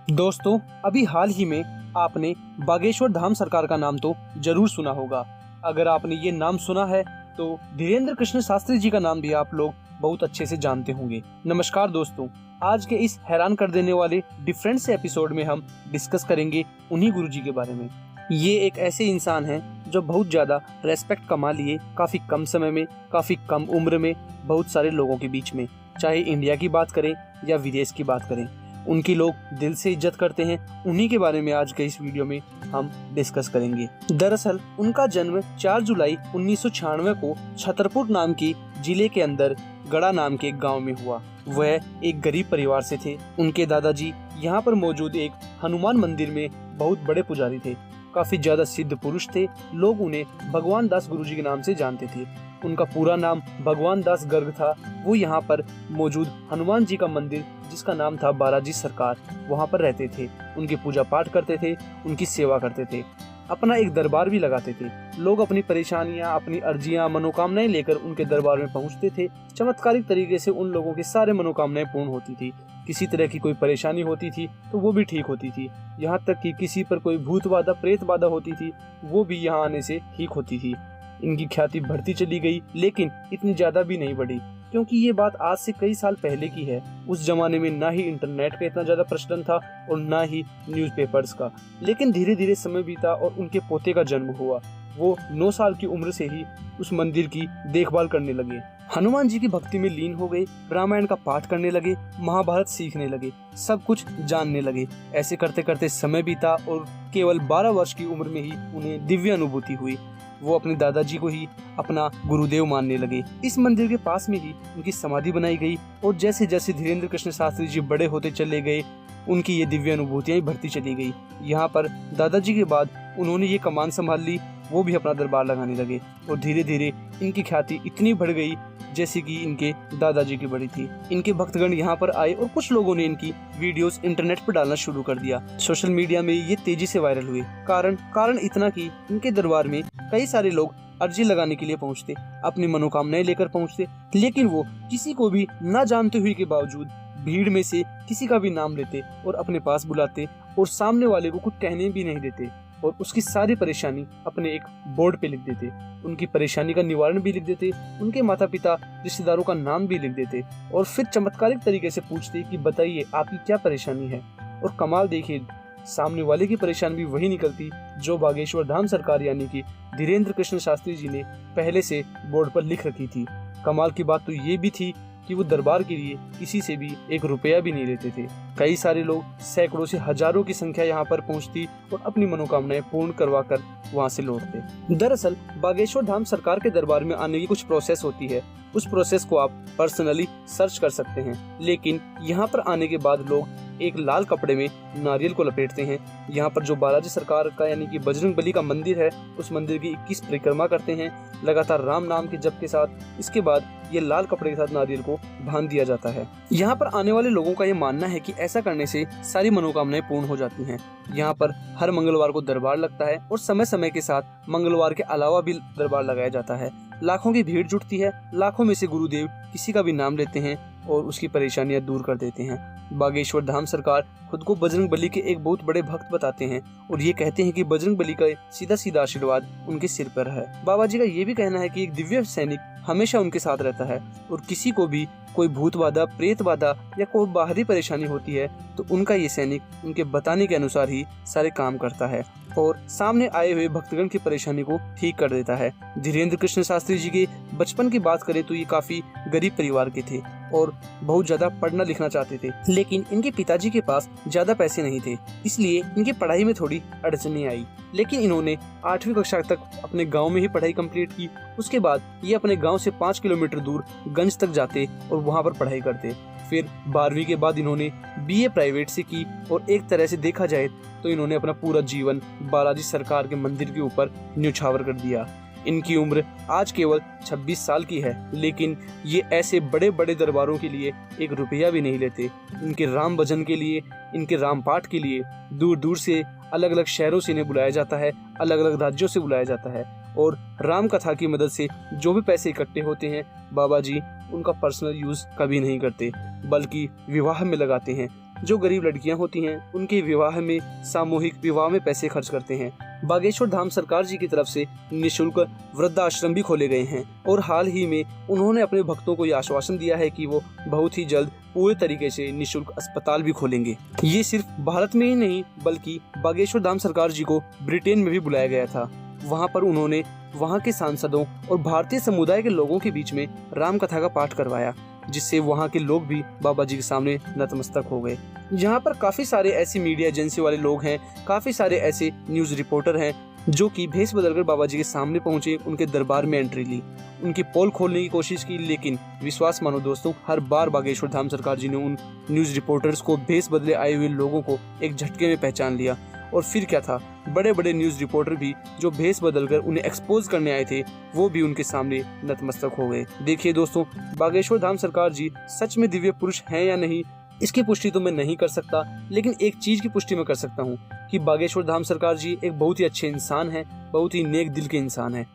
दोस्तों, अभी हाल ही में आपने बागेश्वर धाम सरकार का नाम तो जरूर सुना होगा। अगर आपने ये नाम सुना है तो धीरेन्द्र कृष्ण शास्त्री जी का नाम भी आप लोग बहुत अच्छे से जानते होंगे। नमस्कार दोस्तों, आज के इस हैरान कर देने वाले डिफरेंट से एपिसोड में हम डिस्कस करेंगे उन्हीं गुरुजी के बारे में। ये एक ऐसे इंसान हैं जो बहुत ज्यादा रेस्पेक्ट कमा लिए काफी कम समय में, काफी कम उम्र में, बहुत सारे लोगों के बीच में। चाहे इंडिया की बात करें या विदेश की बात करें, उनकी लोग दिल से इज्जत करते हैं। उन्हीं के बारे में आज के इस वीडियो में हम डिस्कस करेंगे। दरअसल उनका जन्म 4 जुलाई 1996 को छतरपुर नाम की जिले के अंदर गड़ा नाम के एक गांव में हुआ। वह एक गरीब परिवार से थे। उनके दादाजी यहाँ पर मौजूद एक हनुमान मंदिर में बहुत बड़े पुजारी थे। काफी ज्यादा सिद्ध पुरुष थे। लोग उन्हें भगवान दास गुरुजी के नाम से जानते थे। उनका पूरा नाम भगवान दास गर्ग था। वो यहाँ पर मौजूद हनुमान जी का मंदिर, जिसका नाम था बालाजी सरकार, वहाँ पर रहते थे। उनकी पूजा पाठ करते थे, उनकी सेवा करते थे, अपना एक दरबार भी लगाते थे। लोग अपनी परेशानियां, अपनी अर्जियां, मनोकामनाएं लेकर उनके दरबार में पहुंचते थे। चमत्कारिक तरीके से उन लोगों की सारे मनोकामनाएं पूर्ण होती थी। किसी तरह की कोई परेशानी होती थी तो वो भी ठीक होती थी। यहाँ तक कि किसी पर कोई भूत बाधा, प्रेत बाधा होती थी, वो भी यहाँ आने से ठीक होती थी। इनकी ख्याति बढ़ती चली गई, लेकिन इतनी ज्यादा भी नहीं बढ़ी, क्योंकि ये बात आज से कई साल पहले की है। उस जमाने में ना ही इंटरनेट का इतना ज्यादा प्रचलन था और ना ही न्यूज़पेपर्स का। लेकिन धीरे धीरे समय बीता और उनके पोते का जन्म हुआ। वो 9 साल की उम्र से ही उस मंदिर की देखभाल करने लगे। हनुमान जी की भक्ति में लीन हो गए, रामायण का पाठ करने लगे, महाभारत सीखने लगे, सब कुछ जानने लगे। ऐसे करते करते समय बीता और केवल 12 वर्ष की उम्र में ही उन्हें दिव्य अनुभूति हुई। वो अपने दादाजी को ही अपना गुरुदेव मानने लगे। इस मंदिर के पास में ही उनकी समाधि बनाई गई और जैसे जैसे धीरेन्द्र कृष्ण शास्त्री जी बड़े होते चले गए, उनकी ये दिव्य अनुभूतियां बढ़ती चली गई। यहाँ पर दादाजी के बाद उन्होंने ये कमान संभाल ली। वो भी अपना दरबार लगाने लगे और धीरे धीरे इनकी ख्याति इतनी बढ़ गई जैसे कि इनके दादाजी की बढ़ी थी। इनके भक्तगण यहाँ पर आए और कुछ लोगों ने इनकी वीडियोस इंटरनेट पर डालना शुरू कर दिया। सोशल मीडिया में ये तेजी से वायरल हुए। कारण इतना कि इनके दरबार में कई सारे लोग अर्जी लगाने के लिए पहुँचते, अपनी मनोकामनाएं लेकर पहुँचते, लेकिन वो किसी को भी न जानते हुए के बावजूद भीड़ में से किसी का भी नाम लेते और अपने पास बुलाते और सामने वाले को कुछ कहने भी नहीं देते और उसकी सारी परेशानी अपने एक बोर्ड पे लिख देते। उनकी परेशानी का निवारण भी लिख देते, उनके माता पिता, रिश्तेदारों का नाम भी लिख देते और फिर चमत्कारिक तरीके से पूछते कि बताइए आपकी क्या परेशानी है। और कमाल देखिए, सामने वाले की परेशानी भी वही निकलती जो बागेश्वर धाम सरकार यानी कि धीरेन्द्र कृष्ण शास्त्री जी ने पहले से बोर्ड पर लिख रखी थी। कमाल की बात तो ये भी थी कि वो दरबार के लिए किसी से भी 1 रुपया भी नहीं लेते थे। कई सारे लोग, सैकड़ों से हजारों की संख्या यहाँ पर पहुँचती और अपनी मनोकामनाएं पूर्ण करवाकर वहाँ से लौटते। दरअसल बागेश्वर धाम सरकार के दरबार में आने की कुछ प्रोसेस होती है। उस प्रोसेस को आप पर्सनली सर्च कर सकते हैं। लेकिन यहाँ पर आने के बाद लोग एक लाल कपड़े में नारियल को लपेटते हैं। यहाँ पर जो बालाजी सरकार का यानी कि बजरंग बली का मंदिर है, उस मंदिर की 21 परिक्रमा करते हैं लगातार राम नाम के जप के साथ। इसके बाद ये लाल कपड़े के साथ नारियल को बांध दिया जाता है। यहाँ पर आने वाले लोगों का ये मानना है कि ऐसा करने से सारी मनोकामनाएं पूर्ण हो जाती हैं। यहाँ पर हर मंगलवार को दरबार लगता है और समय समय के साथ मंगलवार के अलावा भी दरबार लगाया जाता है। लाखों की भीड़ जुटती है। लाखों में से गुरुदेव किसी का भी नाम लेते हैं और उसकी परेशानियां दूर कर देते हैं। बागेश्वर धाम सरकार खुद को बजरंग बली के एक बहुत बड़े भक्त बताते हैं और ये कहते हैं कि बजरंग बली का सीधा सीधा आशीर्वाद उनके सिर पर है। बाबा जी का ये भी कहना है कि एक दिव्य सैनिक हमेशा उनके साथ रहता है और किसी को भी कोई भूत बाधा, प्रेत बाधा या कोई बाहरी परेशानी होती है तो उनका ये सैनिक उनके बताने के अनुसार ही सारे काम करता है और सामने आए हुए भक्तगण की परेशानी को ठीक कर देता है। धीरेन्द्र कृष्ण शास्त्री जी के बचपन की बात करें तो ये काफी गरीब परिवार के थे और बहुत ज्यादा पढ़ना लिखना चाहते थे, लेकिन इनके पिताजी के पास ज्यादा पैसे नहीं थे, इसलिए इनकी पढ़ाई में थोड़ी अड़चने आई। लेकिन इन्होंने 8वीं कक्षा तक अपने गांव में ही पढ़ाई कंप्लीट की। उसके बाद ये अपने गांव से 5 किलोमीटर दूर गंज तक जाते और वहां पर पढ़ाई करते। फिर 12वीं के बाद इन्होंने BA प्राइवेट से की और एक तरह से देखा जाए तो इन्होंने अपना पूरा जीवन बालाजी सरकार के मंदिर के ऊपर न्यौछावर कर दिया। इनकी उम्र आज केवल 26 साल की है, लेकिन ये ऐसे बड़े बड़े दरबारों के लिए 1 रुपया भी नहीं लेते। इनके राम भजन के लिए, इनके राम पाठ के लिए दूर दूर से अलग अलग शहरों से इन्हें बुलाया जाता है, अलग अलग राज्यों से बुलाया जाता है और राम कथा की मदद से जो भी पैसे इकट्ठे होते हैं बाबा जी उनका पर्सनल यूज कभी नहीं करते, बल्कि विवाह में लगाते हैं। जो गरीब लड़कियां होती हैं उनके विवाह में, सामूहिक विवाह में पैसे खर्च करते हैं। बागेश्वर धाम सरकार जी की तरफ से निःशुल्क वृद्धाश्रम भी खोले गए हैं और हाल ही में उन्होंने अपने भक्तों को ये आश्वासन दिया है कि वो बहुत ही जल्द पूरे तरीके से निःशुल्क अस्पताल भी खोलेंगे। ये सिर्फ भारत में ही नहीं बल्कि बागेश्वर धाम सरकार जी को ब्रिटेन में भी बुलाया गया था। वहाँ पर उन्होंने वहाँ के सांसदों और भारतीय समुदाय के लोगों के बीच में राम कथा का पाठ करवाया, जिससे वहाँ के लोग भी बाबा जी के सामने नतमस्तक हो गए। यहाँ पर काफी सारे ऐसे मीडिया एजेंसी वाले लोग हैं, काफी सारे ऐसे न्यूज रिपोर्टर हैं जो कि भेष बदलकर बाबा जी के सामने पहुंचे, उनके दरबार में एंट्री ली, उनकी पोल खोलने की कोशिश की। लेकिन विश्वास मानो दोस्तों, हर बार बागेश्वर धाम सरकार जी ने उन न्यूज रिपोर्टर्स को, भेष बदले आए हुए लोगों को एक झटके में पहचान लिया। और फिर क्या था, बड़े बड़े न्यूज रिपोर्टर भी जो भेष बदलकर उन्हें एक्सपोज करने आए थे वो भी उनके सामने नतमस्तक हो गए। देखिए दोस्तों, बागेश्वर धाम सरकार जी सच में दिव्य पुरुष हैं या नहीं, इसकी पुष्टि तो मैं नहीं कर सकता, लेकिन एक चीज की पुष्टि मैं कर सकता हूँ कि बागेश्वर धाम सरकार जी एक बहुत ही अच्छे इंसान है, बहुत ही नेक दिल के इंसान है।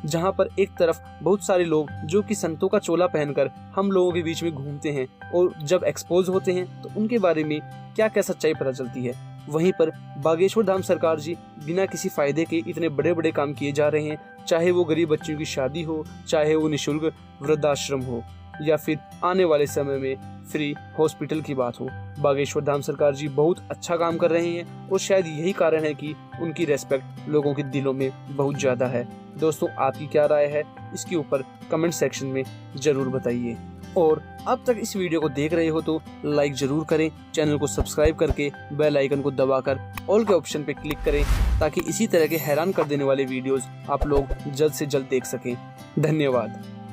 जहाँ पर एक तरफ बहुत सारे लोग जो कि संतों का चोला पहनकर हम लोगों के बीच में घूमते हैं और जब एक्सपोज होते हैं तो उनके बारे में क्या क्या सच्चाई पता चलती है, वहीं पर बागेश्वर धाम सरकार जी बिना किसी फायदे के इतने बड़े बड़े काम किए जा रहे हैं, चाहे वो गरीब बच्चों की शादी हो, चाहे वो निःशुल्क वृद्धाश्रम हो, या फिर आने वाले समय में फ्री हॉस्पिटल की बात हो। बागेश्वर धाम सरकार जी बहुत अच्छा काम कर रहे हैं और शायद यही कारण है कि उनकी रेस्पेक्ट लोगों के दिलों में बहुत ज़्यादा है। दोस्तों, आपकी क्या राय है इसके ऊपर कमेंट सेक्शन में ज़रूर बताइए। और अब तक इस वीडियो को देख रहे हो तो लाइक जरूर करें, चैनल को सब्सक्राइब करके बेल आइकन को दबाकर ऑल के ऑप्शन पे क्लिक करें ताकि इसी तरह के हैरान कर देने वाले वीडियोस आप लोग जल्द से जल्द देख सकें। धन्यवाद।